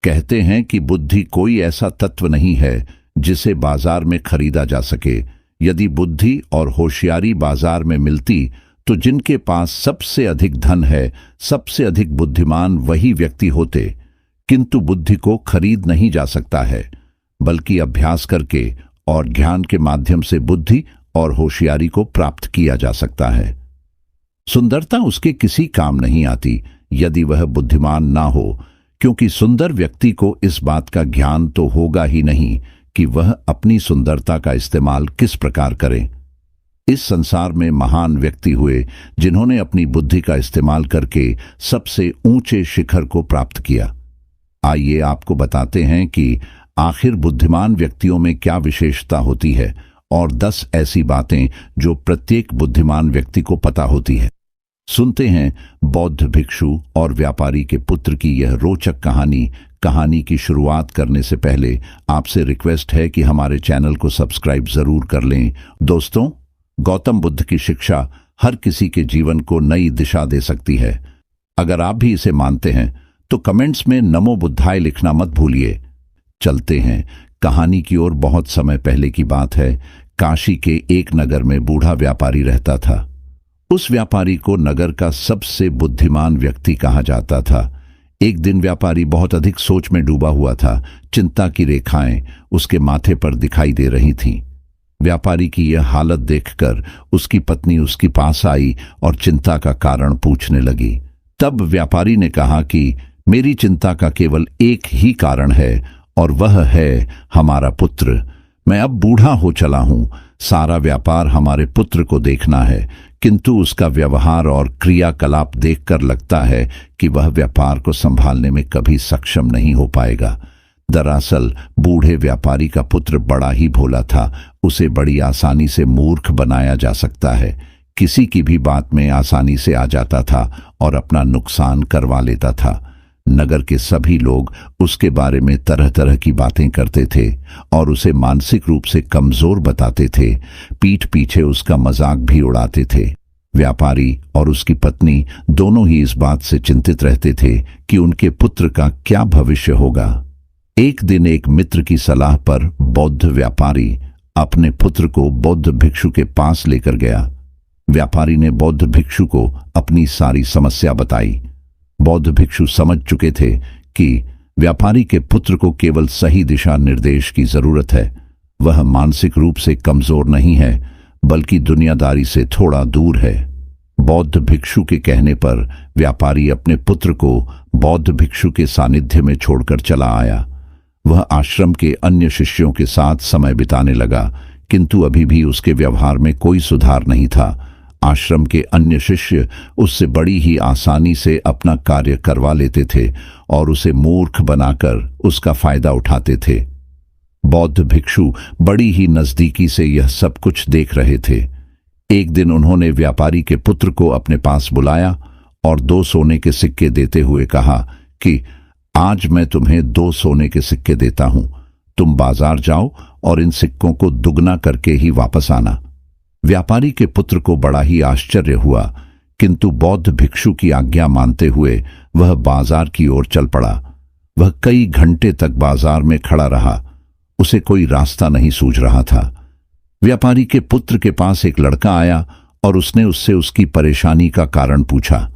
कहते हैं कि बुद्धि कोई ऐसा तत्व नहीं है जिसे बाजार में खरीदा जा सके। यदि बुद्धि और होशियारी बाजार में मिलती तो जिनके पास सबसे अधिक धन है, सबसे अधिक बुद्धिमान वही व्यक्ति होते। किंतु बुद्धि को खरीद नहीं जा सकता है, बल्कि अभ्यास करके और ज्ञान के माध्यम से बुद्धि और होशियारी को प्राप्त किया जा सकता है। सुंदरता उसके किसी काम नहीं आती यदि वह बुद्धिमान ना हो, क्योंकि सुंदर व्यक्ति को इस बात का ज्ञान तो होगा ही नहीं कि वह अपनी सुंदरता का इस्तेमाल किस प्रकार करें। इस संसार में महान व्यक्ति हुए जिन्होंने अपनी बुद्धि का इस्तेमाल करके सबसे ऊंचे शिखर को प्राप्त किया। आइए आपको बताते हैं कि आखिर बुद्धिमान व्यक्तियों में क्या विशेषता होती है और 10 ऐसी बातें जो प्रत्येक बुद्धिमान व्यक्ति को पता होती है। सुनते हैं बौद्ध भिक्षु और व्यापारी के पुत्र की यह रोचक कहानी। कहानी की शुरुआत करने से पहले आपसे रिक्वेस्ट है कि हमारे चैनल को सब्सक्राइब जरूर कर लें। दोस्तों, गौतम बुद्ध की शिक्षा हर किसी के जीवन को नई दिशा दे सकती है। अगर आप भी इसे मानते हैं तो कमेंट्स में नमो बुद्धाय लिखना मत भूलिए। चलते हैं कहानी की ओर। बहुत समय पहले की बात है। काशी के एक नगर में बूढ़ा व्यापारी रहता था। उस व्यापारी को नगर का सबसे बुद्धिमान व्यक्ति कहा जाता था। एक दिन व्यापारी बहुत अधिक सोच में डूबा हुआ था। चिंता की रेखाएं उसके माथे पर दिखाई दे रही थीं। व्यापारी की यह हालत देखकर उसकी पत्नी उसके पास आई और चिंता का कारण पूछने लगी। तब व्यापारी ने कहा कि मेरी चिंता का केवल एक ही कारण है और वह है हमारा पुत्र। मैं अब बूढ़ा हो चला हूं। सारा व्यापार हमारे पुत्र को देखना है, किंतु उसका व्यवहार और क्रियाकलाप देखकर लगता है कि वह व्यापार को संभालने में कभी सक्षम नहीं हो पाएगा। दरअसल बूढ़े व्यापारी का पुत्र बड़ा ही भोला था। उसे बड़ी आसानी से मूर्ख बनाया जा सकता है। किसी की भी बात में आसानी से आ जाता था और अपना नुकसान करवा लेता था। नगर के सभी लोग उसके बारे में तरह तरह की बातें करते थे और उसे मानसिक रूप से कमजोर बताते थे। पीठ पीछे उसका मजाक भी उड़ाते थे। व्यापारी और उसकी पत्नी दोनों ही इस बात से चिंतित रहते थे कि उनके पुत्र का क्या भविष्य होगा। एक दिन एक मित्र की सलाह पर बौद्ध व्यापारी अपने पुत्र को बौद्ध भिक्षु के पास लेकर गया। व्यापारी ने बौद्ध भिक्षु को अपनी सारी समस्या बताई। बौद्ध भिक्षु समझ चुके थे कि व्यापारी के पुत्र को केवल सही दिशा निर्देश की जरूरत है। वह मानसिक रूप से कमजोर नहीं है, बल्कि दुनियादारी से थोड़ा दूर है। बौद्ध भिक्षु के कहने पर व्यापारी अपने पुत्र को बौद्ध भिक्षु के सानिध्य में छोड़कर चला आया। वह आश्रम के अन्य शिष्यों के साथ समय बिताने लगा, किंतु अभी भी उसके व्यवहार में कोई सुधार नहीं था। आश्रम के अन्य शिष्य उससे बड़ी ही आसानी से अपना कार्य करवा लेते थे और उसे मूर्ख बनाकर उसका फायदा उठाते थे। बौद्ध भिक्षु बड़ी ही नजदीकी से यह सब कुछ देख रहे थे। एक दिन उन्होंने व्यापारी के पुत्र को अपने पास बुलाया और 2 सोने के सिक्के देते हुए कहा कि आज मैं तुम्हें 2 सोने के सिक्के देता हूं। तुम बाजार जाओ और इन सिक्कों को दुगना करके ही वापस आना। व्यापारी के पुत्र को बड़ा ही आश्चर्य हुआ, किंतु बौद्ध भिक्षु की आज्ञा मानते हुए वह बाजार की ओर चल पड़ा। वह कई घंटे तक बाजार में खड़ा रहा। उसे कोई रास्ता नहीं सूझ रहा था। व्यापारी के पुत्र के पास एक लड़का आया और उसने उससे उसकी परेशानी का कारण पूछा।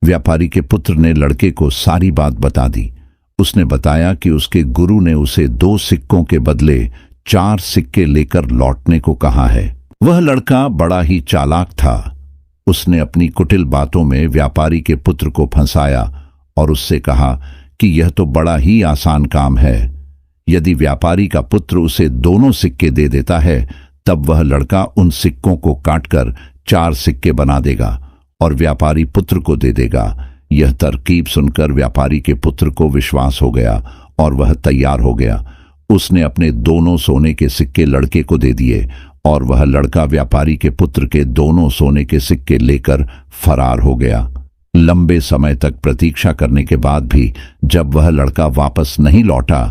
व्यापारी के पुत्र ने लड़के को सारी बात बता दी। उसने बताया कि उसके गुरु ने उसे 2 सिक्कों के बदले 4 सिक्के लेकर लौटने को कहा है। वह लड़का बड़ा ही चालाक था। उसने अपनी कुटिल बातों में व्यापारी के पुत्र को फंसाया और उससे कहा कि यह तो बड़ा ही आसान काम है। यदि व्यापारी का पुत्र उसे दोनों सिक्के दे देता है, तब वह लड़का उन सिक्कों को काटकर 4 सिक्के बना देगा और व्यापारी पुत्र को दे देगा। यह तरकीब सुनकर व्यापारी के पुत्र को विश्वास हो गया और वह तैयार हो गया। उसने अपने दोनों सोने के सिक्के लड़के को दे दिए और वह लड़का व्यापारी के पुत्र के दोनों सोने के सिक्के लेकर फरार हो गया। लंबे समय तक प्रतीक्षा करने के बाद भी जब वह लड़का वापस नहीं लौटा,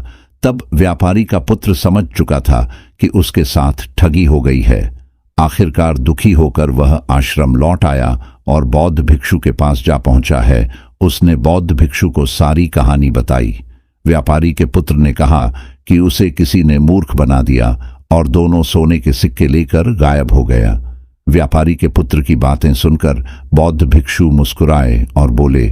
तब व्यापारी का पुत्र समझ चुका था कि उसके साथ ठगी हो गई है। आखिरकार दुखी होकर वह आश्रम लौट आया और बौद्ध भिक्षु के पास जा पहुंचा है। उसने बौद्ध भिक्षु को सारी कहानी बताई। व्यापारी के पुत्र ने कहा कि उसे किसी ने मूर्ख बना दिया और दोनों सोने के सिक्के लेकर गायब हो गया। व्यापारी के पुत्र की बातें सुनकर बौद्ध भिक्षु मुस्कुराए और बोले,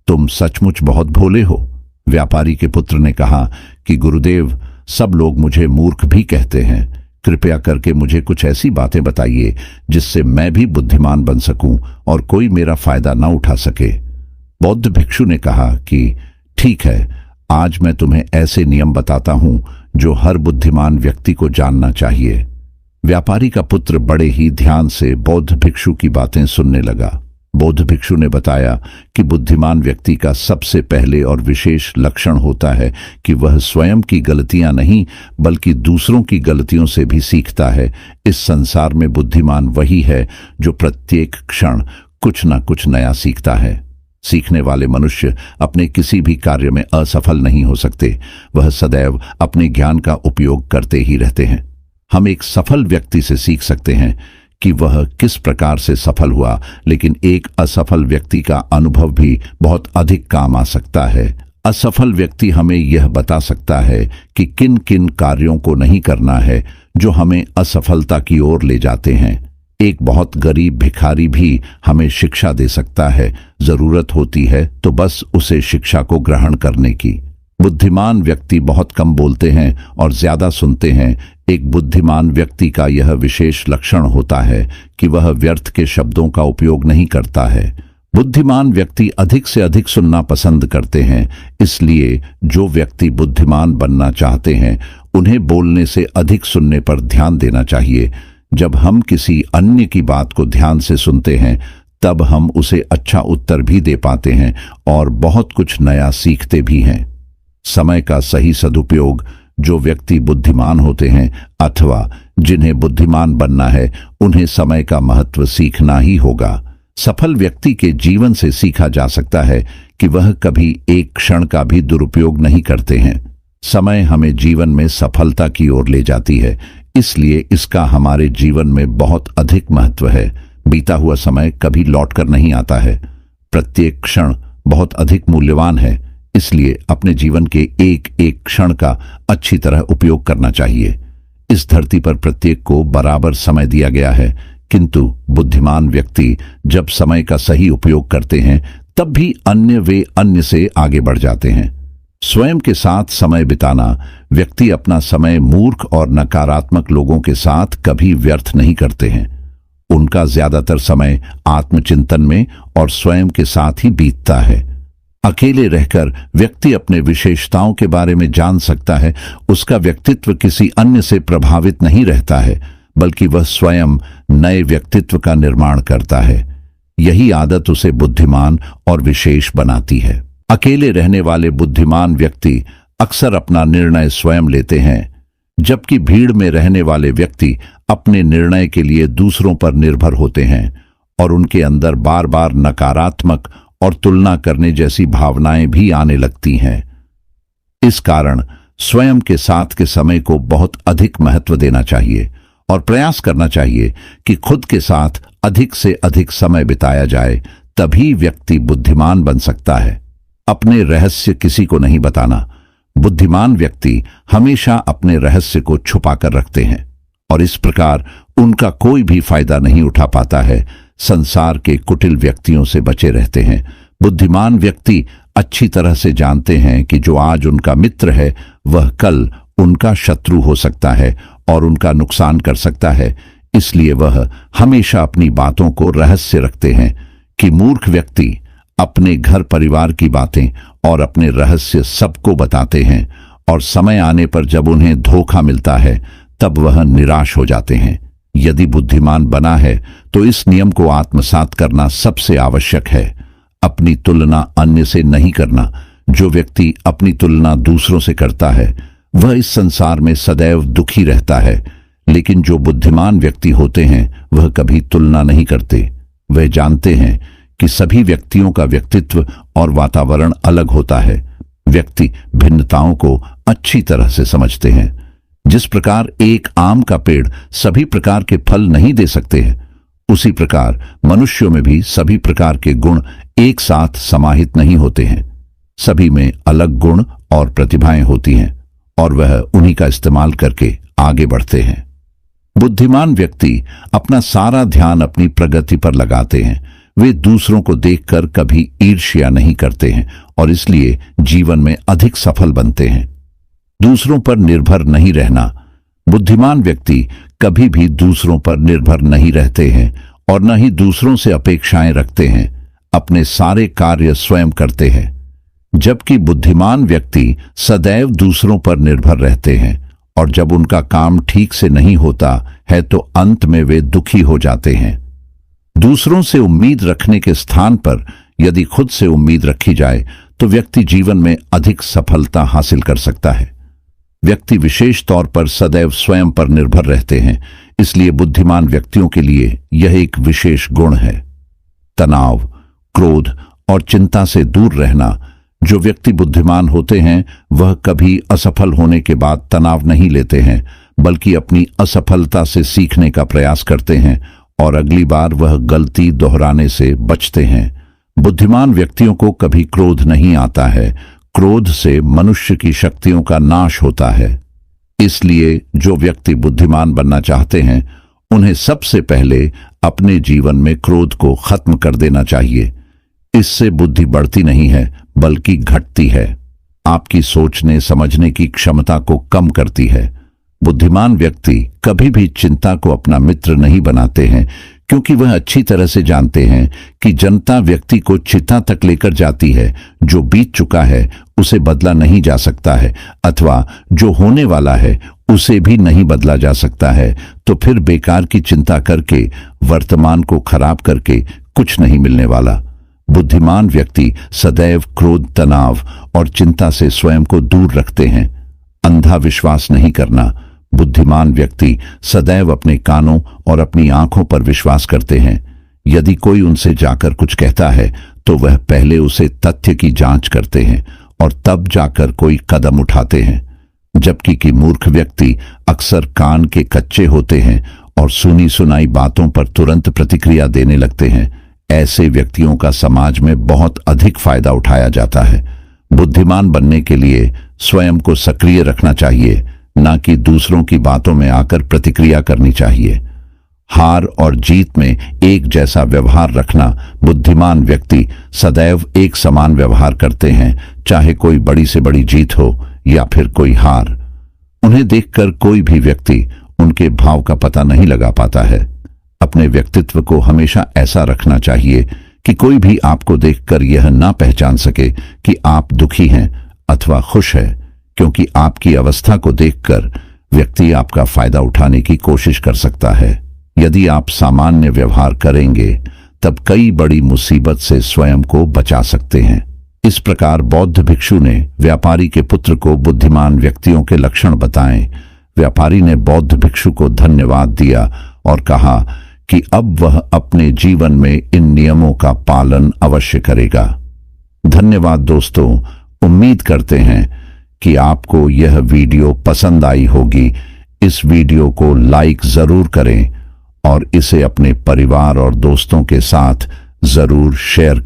तुम सचमुच बहुत भोले हो। व्यापारी के पुत्र ने कहा कि गुरुदेव, सब लोग मुझे मूर्ख भी कहते हैं, कृपया करके मुझे कुछ ऐसी बातें बताइए जिससे मैं भी बुद्धिमान बन सकूं और कोई मेरा फायदा न उठा सके। बौद्ध भिक्षु ने कहा कि ठीक है, आज मैं तुम्हें ऐसे नियम बताता हूं जो हर बुद्धिमान व्यक्ति को जानना चाहिए। व्यापारी का पुत्र बड़े ही ध्यान से बौद्ध भिक्षु की बातें सुनने लगा। बौद्ध भिक्षु ने बताया कि बुद्धिमान व्यक्ति का सबसे पहले और विशेष लक्षण होता है कि वह स्वयं की गलतियां नहीं बल्कि दूसरों की गलतियों से भी सीखता है। इस संसार में बुद्धिमान वही है जो प्रत्येक क्षण कुछ न कुछ नया सीखता है। सीखने वाले मनुष्य अपने किसी भी कार्य में असफल नहीं हो सकते, वह सदैव अपने ज्ञान का उपयोग करते ही रहते हैं। हम एक सफल व्यक्ति से सीख सकते हैं कि वह किस प्रकार से सफल हुआ, लेकिन एक असफल व्यक्ति का अनुभव भी बहुत अधिक काम आ सकता है। असफल व्यक्ति हमें यह बता सकता है कि किन किन कार्यों को नहीं करना है जो हमें असफलता की ओर ले जाते हैं। एक बहुत गरीब भिखारी भी हमें शिक्षा दे सकता है, जरूरत होती है तो बस उसे शिक्षा को ग्रहण करने की। बुद्धिमान व्यक्ति बहुत कम बोलते हैं और ज्यादा सुनते हैं। एक बुद्धिमान व्यक्ति का यह विशेष लक्षण होता है कि वह व्यर्थ के शब्दों का उपयोग नहीं करता है। बुद्धिमान व्यक्ति अधिक से अधिक सुनना पसंद करते हैं, इसलिए जो व्यक्ति बुद्धिमान बनना चाहते हैं उन्हें बोलने से अधिक सुनने पर ध्यान देना चाहिए। जब हम किसी अन्य की बात को ध्यान से सुनते हैं तब हम उसे अच्छा उत्तर भी दे पाते हैं और बहुत कुछ नया सीखते भी हैं। समय का सही सदुपयोग। जो व्यक्ति बुद्धिमान होते हैं अथवा जिन्हें बुद्धिमान बनना है उन्हें समय का महत्व सीखना ही होगा। सफल व्यक्ति के जीवन से सीखा जा सकता है कि वह कभी एक क्षण का भी दुरुपयोग नहीं करते हैं। समय हमें जीवन में सफलता की ओर ले जाती है, इसलिए इसका हमारे जीवन में बहुत अधिक महत्व है। बीता हुआ समय कभी लौटकर नहीं आता है। प्रत्येक क्षण बहुत अधिक मूल्यवान है, इसलिए अपने जीवन के एक एक क्षण का अच्छी तरह उपयोग करना चाहिए। इस धरती पर प्रत्येक को बराबर समय दिया गया है, किंतु बुद्धिमान व्यक्ति जब समय का सही उपयोग करते हैं तब भी वे अन्य से आगे बढ़ जाते हैं। स्वयं के साथ समय बिताना। व्यक्ति अपना समय मूर्ख और नकारात्मक लोगों के साथ कभी व्यर्थ नहीं करते हैं। उनका ज्यादातर समय आत्मचिंतन में और स्वयं के साथ ही बीतता है। अकेले रहकर व्यक्ति अपने विशेषताओं के बारे में जान सकता है। उसका व्यक्तित्व किसी अन्य से प्रभावित नहीं रहता है, बल्कि वह स्वयं नए व्यक्तित्व का निर्माण करता है। यही आदत उसे बुद्धिमान और विशेष बनाती है। अकेले रहने वाले बुद्धिमान व्यक्ति अक्सर अपना निर्णय स्वयं लेते हैं, जबकि भीड़ में रहने वाले व्यक्ति अपने निर्णय के लिए दूसरों पर निर्भर होते हैं और उनके अंदर बार बार नकारात्मक और तुलना करने जैसी भावनाएं भी आने लगती हैं। इस कारण स्वयं के साथ के समय को बहुत अधिक महत्व देना चाहिए और प्रयास करना चाहिए कि खुद के साथ अधिक से अधिक समय बिताया जाए, तभी व्यक्ति बुद्धिमान बन सकता है। अपने रहस्य किसी को नहीं बताना। बुद्धिमान व्यक्ति हमेशा अपने रहस्य को छुपा कर रखते हैं और इस प्रकार उनका कोई भी फायदा नहीं उठा पाता है। संसार के कुटिल व्यक्तियों से बचे रहते हैं। बुद्धिमान व्यक्ति अच्छी तरह से जानते हैं कि जो आज उनका मित्र है वह कल उनका शत्रु हो सकता है और उनका नुकसान कर सकता है, इसलिए वह हमेशा अपनी बातों को रहस्य रखते हैं। कि मूर्ख व्यक्ति अपने घर परिवार की बातें और अपने रहस्य सबको बताते हैं और समय आने पर जब उन्हें धोखा मिलता है तब वह निराश हो जाते हैं। यदि बुद्धिमान बना है तो इस नियम को आत्मसात करना सबसे आवश्यक है। अपनी तुलना अन्य से नहीं करना। जो व्यक्ति अपनी तुलना दूसरों से करता है वह इस संसार में सदैव दुखी रहता है, लेकिन जो बुद्धिमान व्यक्ति होते हैं वह कभी तुलना नहीं करते। वह जानते हैं कि सभी व्यक्तियों का व्यक्तित्व और वातावरण अलग होता है। व्यक्ति भिन्नताओं को अच्छी तरह से समझते हैं। जिस प्रकार एक आम का पेड़ सभी प्रकार के फल नहीं दे सकते हैं, उसी प्रकार मनुष्यों में भी सभी प्रकार के गुण एक साथ समाहित नहीं होते हैं। सभी में अलग गुण और प्रतिभाएं होती हैं और वह उन्हीं का इस्तेमाल करके आगे बढ़ते हैं। बुद्धिमान व्यक्ति अपना सारा ध्यान अपनी प्रगति पर लगाते हैं। वे दूसरों को देखकर कभी ईर्ष्या नहीं करते हैं और इसलिए जीवन में अधिक सफल बनते हैं। दूसरों पर निर्भर नहीं रहना। बुद्धिमान व्यक्ति कभी भी दूसरों पर निर्भर नहीं रहते हैं और न ही दूसरों से अपेक्षाएं रखते हैं। अपने सारे कार्य स्वयं करते हैं, जबकि बुद्धिमान व्यक्ति सदैव दूसरों पर निर्भर रहते हैं और जब उनका काम ठीक से नहीं होता है तो अंत में वे दुखी हो जाते हैं। दूसरों से उम्मीद रखने के स्थान पर यदि खुद से उम्मीद रखी जाए तो व्यक्ति जीवन में अधिक सफलता हासिल कर सकता है। व्यक्ति विशेष तौर पर सदैव स्वयं पर निर्भर रहते हैं, इसलिए बुद्धिमान व्यक्तियों के लिए यह एक विशेष गुण है। तनाव, क्रोध और चिंता से दूर रहना। जो व्यक्ति बुद्धिमान होते हैं वह कभी असफल होने के बाद तनाव नहीं लेते हैं, बल्कि अपनी असफलता से सीखने का प्रयास करते हैं और अगली बार वह गलती दोहराने से बचते हैं। बुद्धिमान व्यक्तियों को कभी क्रोध नहीं आता है। क्रोध से मनुष्य की शक्तियों का नाश होता है। इसलिए जो व्यक्ति बुद्धिमान बनना चाहते हैं उन्हें सबसे पहले अपने जीवन में क्रोध को खत्म कर देना चाहिए। इससे बुद्धि बढ़ती नहीं है बल्कि घटती है। आपकी सोचने समझने की क्षमता को कम करती है। बुद्धिमान व्यक्ति कभी भी चिंता को अपना मित्र नहीं बनाते हैं, क्योंकि वह अच्छी तरह से जानते हैं कि जनता व्यक्ति को चिता तक लेकर जाती है। जो बीत चुका है उसे बदला नहीं जा सकता है, अथवा जो होने वाला है उसे भी नहीं बदला जा सकता है। तो फिर बेकार की चिंता करके, वर्तमान को खराब करके कुछ नहीं मिलने वाला। बुद्धिमान व्यक्ति सदैव क्रोध, तनाव और चिंता से स्वयं को दूर रखते हैं। अंधा विश्वास नहीं करना। बुद्धिमान व्यक्ति सदैव अपने कानों और अपनी आंखों पर विश्वास करते हैं। यदि कोई उनसे जाकर कुछ कहता है तो वह पहले उसे तथ्य की जांच करते हैं और तब जाकर कोई कदम उठाते हैं, जबकि कि मूर्ख व्यक्ति अक्सर कान के कच्चे होते हैं और सुनी सुनाई बातों पर तुरंत प्रतिक्रिया देने लगते हैं। ऐसे व्यक्तियों का समाज में बहुत अधिक फायदा उठाया जाता है। बुद्धिमान बनने के लिए स्वयं को सक्रिय रखना चाहिए, न कि दूसरों की बातों में आकर प्रतिक्रिया करनी चाहिए। हार और जीत में एक जैसा व्यवहार रखना। बुद्धिमान व्यक्ति सदैव एक समान व्यवहार करते हैं, चाहे कोई बड़ी से बड़ी जीत हो या फिर कोई हार। उन्हें देखकर कोई भी व्यक्ति उनके भाव का पता नहीं लगा पाता है। अपने व्यक्तित्व को हमेशा ऐसा रखना चाहिए कि कोई भी आपको देखकर यह ना पहचान सके कि आप दुखी हैं अथवा खुश हैं, क्योंकि आपकी अवस्था को देखकर व्यक्ति आपका फायदा उठाने की कोशिश कर सकता है। यदि आप सामान्य व्यवहार करेंगे तब कई बड़ी मुसीबत से स्वयं को बचा सकते हैं। इस प्रकार बौद्ध भिक्षु ने व्यापारी के पुत्र को बुद्धिमान व्यक्तियों के लक्षण बताए। व्यापारी ने बौद्ध भिक्षु को धन्यवाद दिया और कहा कि अब वह अपने जीवन में इन नियमों का पालन अवश्य करेगा। धन्यवाद दोस्तों, उम्मीद करते हैं कि आपको यह वीडियो पसंद आई होगी। इस वीडियो को लाइक जरूर करें और इसे अपने परिवार और दोस्तों के साथ जरूर शेयर